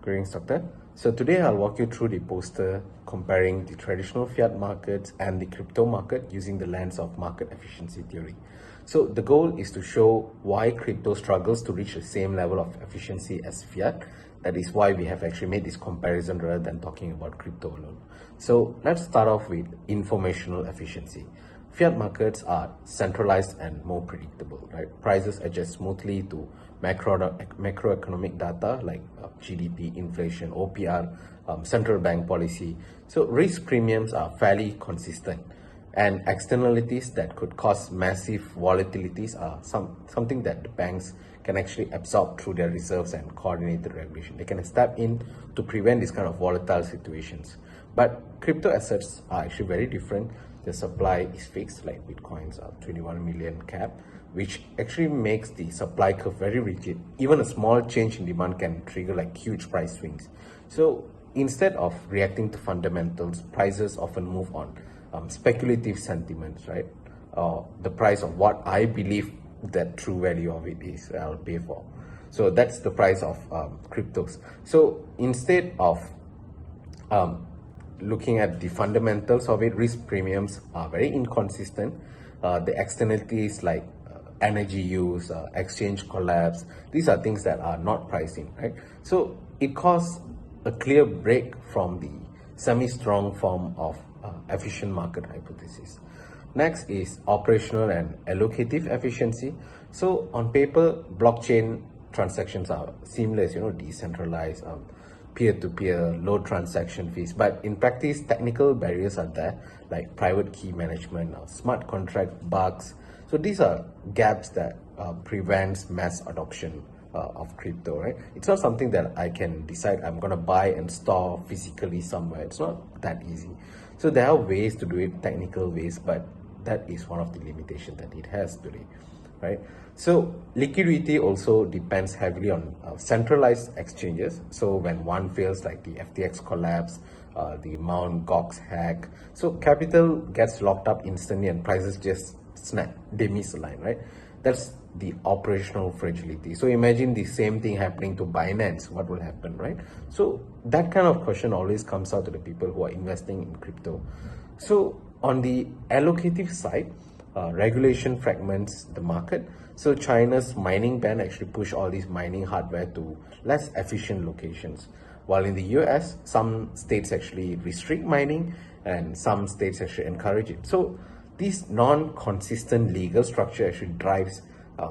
Greetings, Doctor. So today I'll walk you through the poster comparing the traditional fiat markets and the crypto market using the lens of market efficiency theory. So the goal is to show why crypto struggles to reach the same level of efficiency as fiat. That is why we have actually made this comparison rather than talking about crypto alone. So let's start off with informational efficiency. Fiat markets are centralized and more predictable, right? Prices adjust smoothly to macroeconomic data like GDP, inflation, OPR, central bank policy. So risk premiums are fairly consistent, and externalities that could cause massive volatilities are something that the banks can actually absorb through their reserves and coordinated regulation. They can step in to prevent these kind of volatile situations. But crypto assets are actually very different. The supply is fixed, like Bitcoin's 21 million cap, which actually makes the supply curve very rigid. Even a small change in demand can trigger like huge price swings. So instead of reacting to fundamentals, prices often move on speculative sentiments, right? The price of what I believe that true value of it is, I'll pay for. So that's the price of cryptos. So instead of looking at the fundamentals of it, risk premiums are very inconsistent. The externalities like energy use, exchange collapse, these are things that are not priced in, right? So it caused a clear break from the semi-strong form of efficient market hypothesis. Next is operational and allocative efficiency. So on paper, blockchain transactions are seamless, decentralized, peer-to-peer, low transaction fees. But in practice, technical barriers are there, like private key management, smart contract bugs. So these are gaps that prevents mass adoption of crypto, right? It's not something that I can decide I'm going to buy and store physically somewhere. It's not that easy. So there are ways to do it, technical ways, but that is one of the limitations that it has today, right? So liquidity also depends heavily on centralized exchanges. So when one fails, like the FTX collapse, the Mt. Gox hack, so capital gets locked up instantly and prices just snap, they misalign, right? That's the operational fragility. So imagine the same thing happening to Binance, what will happen, right? So that kind of question always comes out to the people who are investing in crypto. So on the allocative side, regulation fragments the market. So China's mining ban actually pushed all these mining hardware to less efficient locations. While in the US, some states actually restrict mining and some states actually encourage it. So this non-consistent legal structure actually drives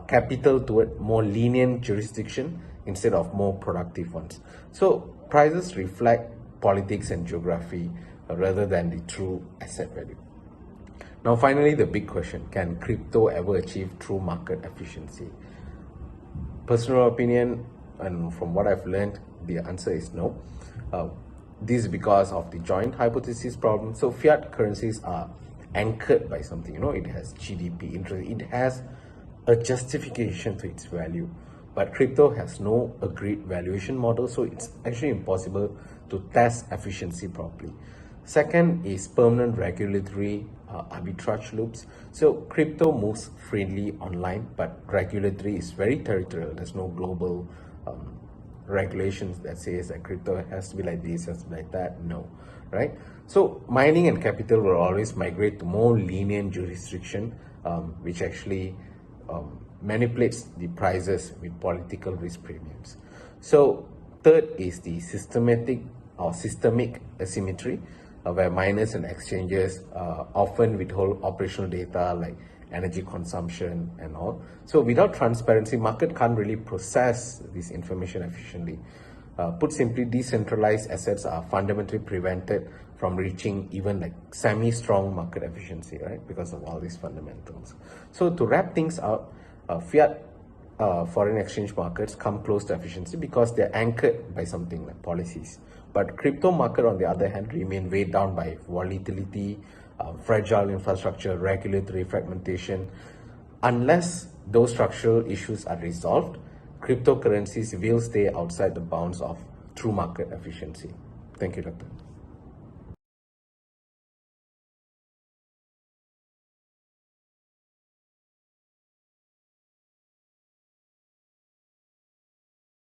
capital toward more lenient jurisdiction instead of more productive ones. So prices reflect politics and geography rather than the true asset value. Now, finally, the big question: can crypto ever achieve true market efficiency? Personal opinion, and from what I've learned, the answer is no. This is because of the joint hypothesis problem. So fiat currencies are anchored by something, it has GDP, interest, it has a justification to its value. But crypto has no agreed valuation model, so it's actually impossible to test efficiency properly. Second is permanent regulatory arbitrage loops. So crypto moves freely online, but regulatory is very territorial. There's no global regulations that says that crypto has to be like this, has to be like that. No, right? So mining and capital will always migrate to more lenient jurisdiction, which actually manipulates the prices with political risk premiums. So third is the systemic asymmetry, where miners and exchanges often withhold operational data like energy consumption and all. So without transparency, market can't really process this information efficiently. Put simply, decentralized assets are fundamentally prevented from reaching even like semi-strong market efficiency, right? Because of all these fundamentals. So to wrap things up, fiat foreign exchange markets come close to efficiency because they're anchored by something like policies. But crypto market, on the other hand, remain weighed down by volatility, fragile infrastructure, regulatory fragmentation. Unless those structural issues are resolved, cryptocurrencies will stay outside the bounds of true market efficiency. Thank you, Doctor.